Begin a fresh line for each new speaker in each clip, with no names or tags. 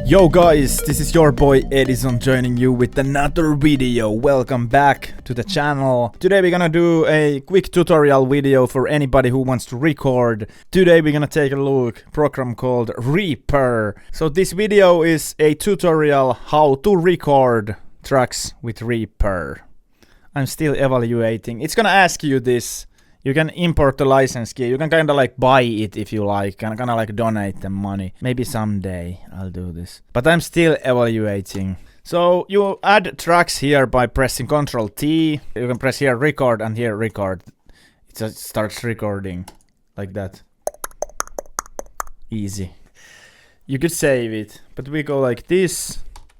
Yo guys, this is your boy Edizon joining you with another video. Welcome back to the channel. Today we're gonna do a quick tutorial video for anybody who wants to record. Today we're gonna take a look at a program called Reaper. So this video is a tutorial how to record tracks with Reaper. I'm still evaluating. It's gonna ask you this. You can import the license key. You can kinda like buy it if you like, and kinda like donate them money. Maybe someday I'll do this. But I'm still evaluating. So you add tracks here by pressing Ctrl T. You can press here record and here record. It just starts recording like that. Easy. You could save it, but we go like this.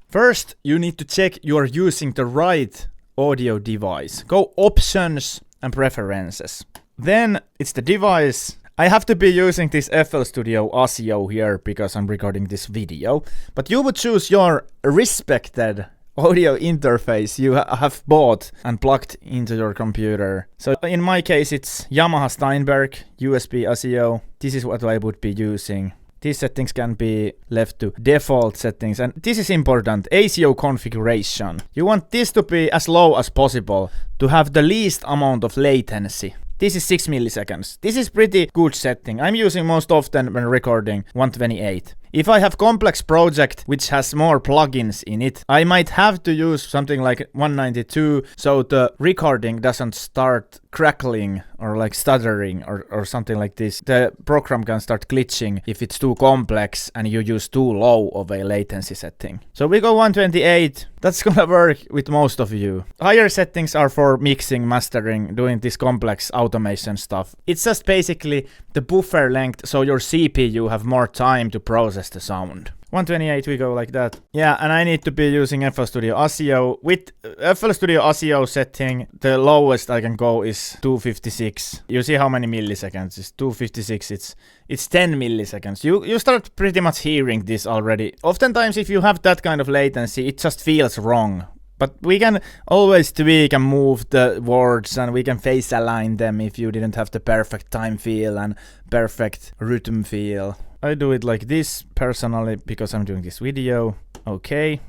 First, you need to check you're using the right audio device. Go options and preferences. Then it's the device. I have to be using this FL Studio Audio here because I'm recording this video. But you would choose your respected audio interface you have bought and plugged into your computer. So in my case it's Yamaha Steinberg USB Audio. This is what I would be using. These settings can be left to default settings, and this is important, ASIO configuration. You want this to be as low as possible to have the least amount of latency. This is 6 milliseconds. This is pretty good setting. I'm using most often when recording 128. If I have complex project which has more plugins in it, I might have to use something like 192 so the recording doesn't start crackling or like stuttering or something like this. The program can start glitching if it's too complex and you use too low of a latency setting. So we go 128. That's gonna work with most of you. Higher settings are for mixing, mastering, doing this complex automation stuff. It's just basically the buffer length so your CPU have more time to process the sound. 128 we go like that. Yeah, and I need to be using FL Studio Audio. With FL Studio Audio setting, the lowest I can go is 256. You see how many milliseconds? It's 256. It's 10 milliseconds. You start pretty much hearing this already. Oftentimes if you have that kind of latency, it just feels wrong. But we can always tweak and move the words, and we can phase align them if you didn't have the perfect time feel and perfect rhythm feel. I do it like this personally because I'm doing this video. Okay.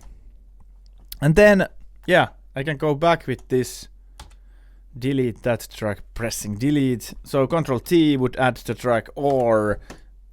And then, yeah, I can go back with this. Delete that track, pressing delete. So Ctrl T would add the track, or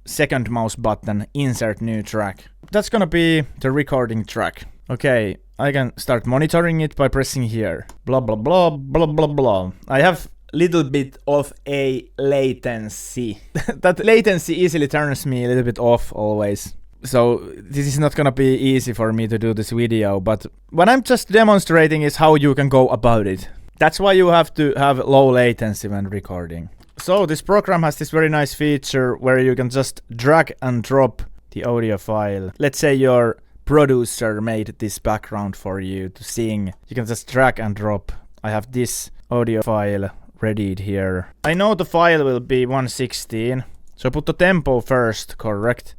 second mouse button, insert new track. That's gonna be the recording track. Okay, I can start monitoring it by pressing here. Blah, blah, blah, blah, blah, blah. I have little bit of a latency. That latency easily turns me a little bit off always. So this is not gonna be easy for me to do this video, but what I'm just demonstrating is how you can go about it. That's why you have to have low latency when recording. So this program has this very nice feature where you can just drag and drop the audio file. Let's say your producer made this background for you to sing. You can just drag and drop. I have this audio file readied here. I know the file will be 116, so put the tempo first, correct?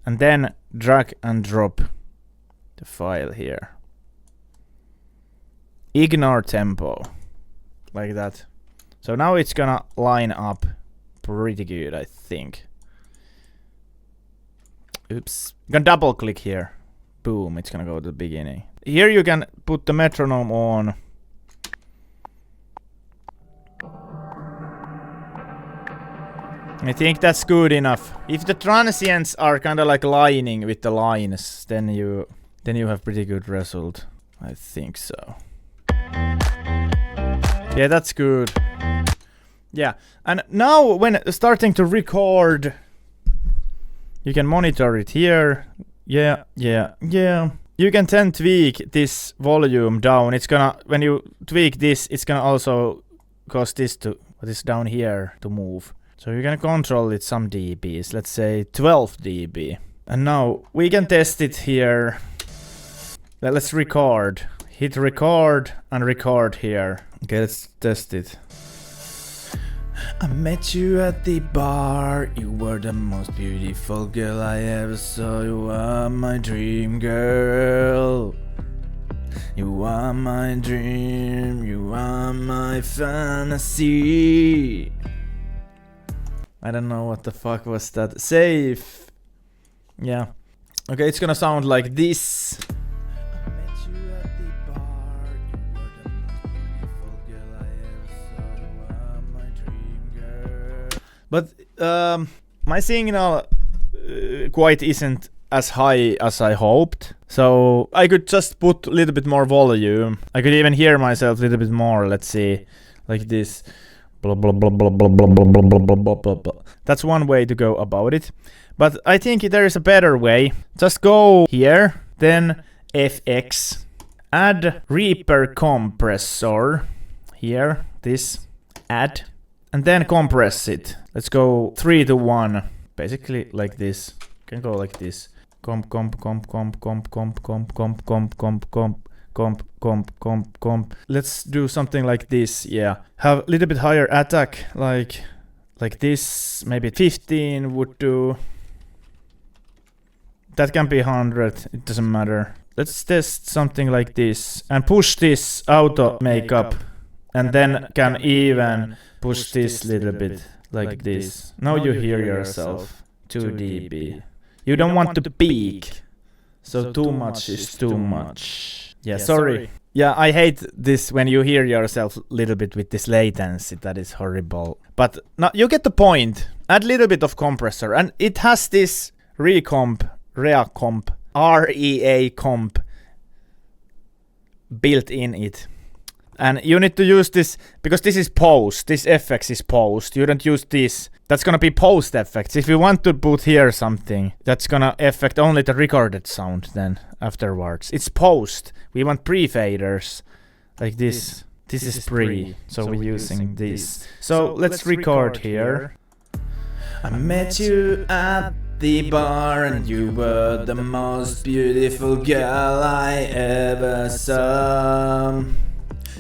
And then drag and drop the file here. Ignore tempo, like that. So now it's gonna line up pretty good, I think. Oops. You can double click here. Boom, it's gonna go to the beginning. Here you can put the metronome on. I think that's good enough. If the transients are kinda like lining with the lines, then you have pretty good result. I think so. Yeah, that's good. Yeah, and now when starting to record, you can monitor it here. Yeah. You can then tweak this volume down. It's gonna, when you tweak this, it's gonna also cause this to, what is down here, to move. So you can control it some dBs, let's say 12 dB. And now we can test it here. Let's record. Hit record and record here. Okay, let's test it. I met you at the bar. You were the most beautiful girl I ever saw. You are my dream girl. You are my dream. You are my fantasy. I don't know what the fuck was that. Safe. Yeah. Okay, it's gonna sound like this. But my signal quite isn't as high as I hoped. So I could just put a little bit more volume. I could even hear myself a little bit more. Let's see, like this. Blah, blah, blah, blah, blah, blah, blah, blah, blah, blah, blah, blah. That's one way to go about it. But I think there is a better way. Just go here, then FX, add Reaper compressor. Here, this, add, and then compress it. Let's go 3 to 1. Basically like this. Can go like this. Comp. Let's do something like this. Yeah, have a little bit higher attack, like this. Maybe 15 would do. That can be 100. It doesn't matter. Let's test something like this and push this auto makeup, and then can even push this little bit like this. Now you hear yourself. 2 dB. You don't want to peak, so too much is too much. Yeah, sorry. Yeah, I hate this when you hear yourself a little bit with this latency. That is horrible. But now you get the point. Add a little bit of compressor, and it has this rea comp built in it. And you need to use this, because this is post, this FX is post, you don't use this. That's gonna be post effects. If you want to put here something, that's gonna affect only the recorded sound then afterwards. It's post. We want pre-faders, like this. This is pre, so we're using this. So let's record here. I met you at the bar and you were the most beautiful girl I ever saw.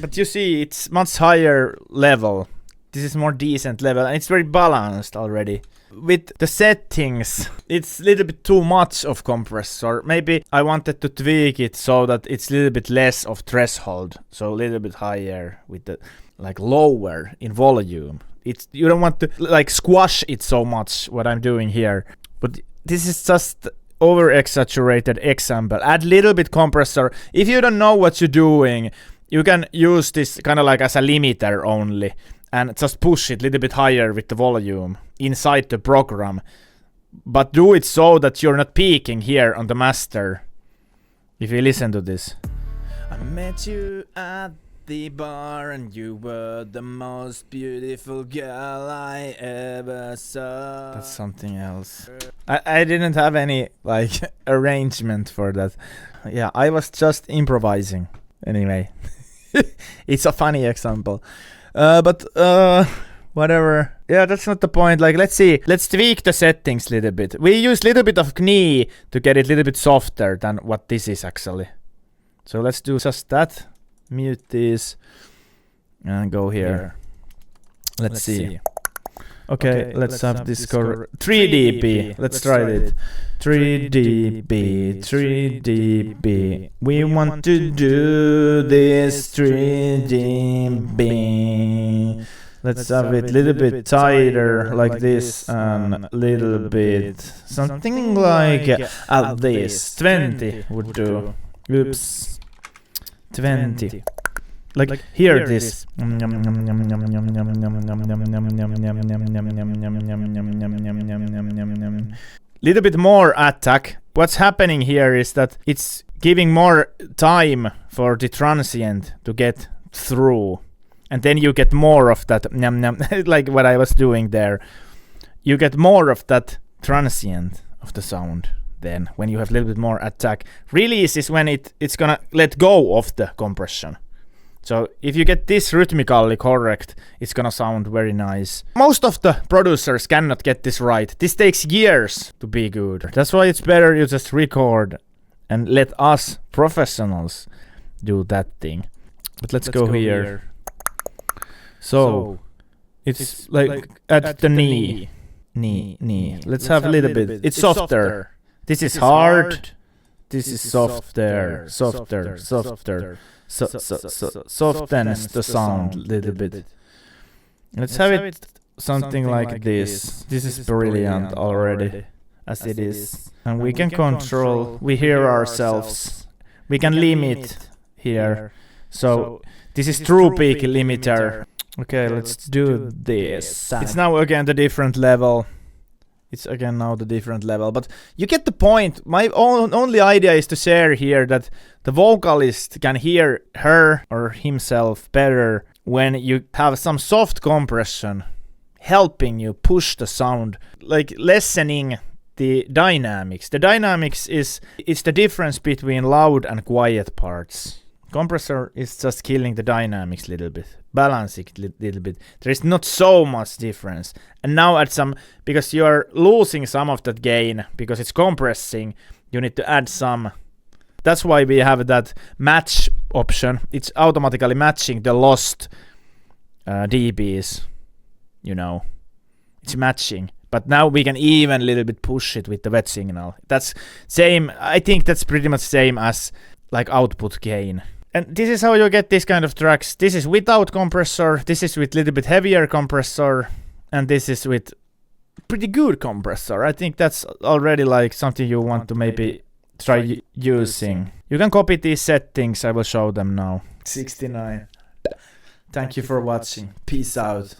But you see, it's much higher level. This is more decent level, and it's very balanced already. With the settings, it's a little bit too much of compressor. Maybe I wanted to tweak it so that it's a little bit less of threshold, so a little bit higher with the, like, lower in volume. It's, you don't want to like squash it so much, what I'm doing here. But this is just over-exaggerated example. Add little bit compressor. If you don't know what you're doing, you can use this kind of like as a limiter only, and just push it a little bit higher with the volume inside the program. But do it so that you're not peaking here on the master. If you listen to this. I met you at the bar and you were the most beautiful girl I ever saw. That's something else. I didn't have any like arrangement for that. Yeah, I was just improvising. Anyway. It's a funny example. But whatever. Yeah, that's not the point. Like, let's see. Let's tweak the settings a little bit. We use a little bit of knee to get it a little bit softer than what this is actually. So let's do just that. Mute this. And go here. Let's see. Okay, let's have this go 3 dB. Let's try it. 3 dB, 3 dB. We want to do this 3 dB. Let's have it a little bit tighter, like this, and a little bit something like this. 20 would do. Oops. 20. Like, hear this. Little bit more attack. What's happening here is that it's giving more time for the transient to get through. And then you get more of that, like what I was doing there. You get more of that transient of the sound then, when you have a little bit more attack. Release is when it's gonna let go of the compression. So if you get this rhythmically correct, it's gonna sound very nice. Most of the producers cannot get this right. This takes years to be good. That's why it's better you just record and let us professionals do that thing. But let's go here. So it's like at the knee. Knee. Let's have a little bit. It's softer. This is hard. This is softer. Softens the sound a little bit. Let's have it something like this. This is brilliant already. as it is. And we can control, we hear ourselves. We can limit here. So this is true peak limiter. Okay, let's do this. It's now again the different level. It's again now the different level, but you get the point. My only idea is to share here that the vocalist can hear her or himself better when you have some soft compression helping you push the sound, like lessening the dynamics. The dynamics is the difference between loud and quiet parts. Compressor is just killing the dynamics a little bit, balancing it a little bit. There is not so much difference. And now at some, because you are losing some of that gain, because it's compressing, you need to add some. That's why we have that match option. It's automatically matching the lost dBs, you know. It's matching. But now we can even a little bit push it with the wet signal. That's same, I think that's pretty much same as like output gain. And this is how you get this kind of tracks. This is without compressor, this is with little bit heavier compressor, and this is with pretty good compressor. I think that's already like something you want to maybe try using. You can copy these settings, I will show them now. 69. Thank you for watching. Peace out.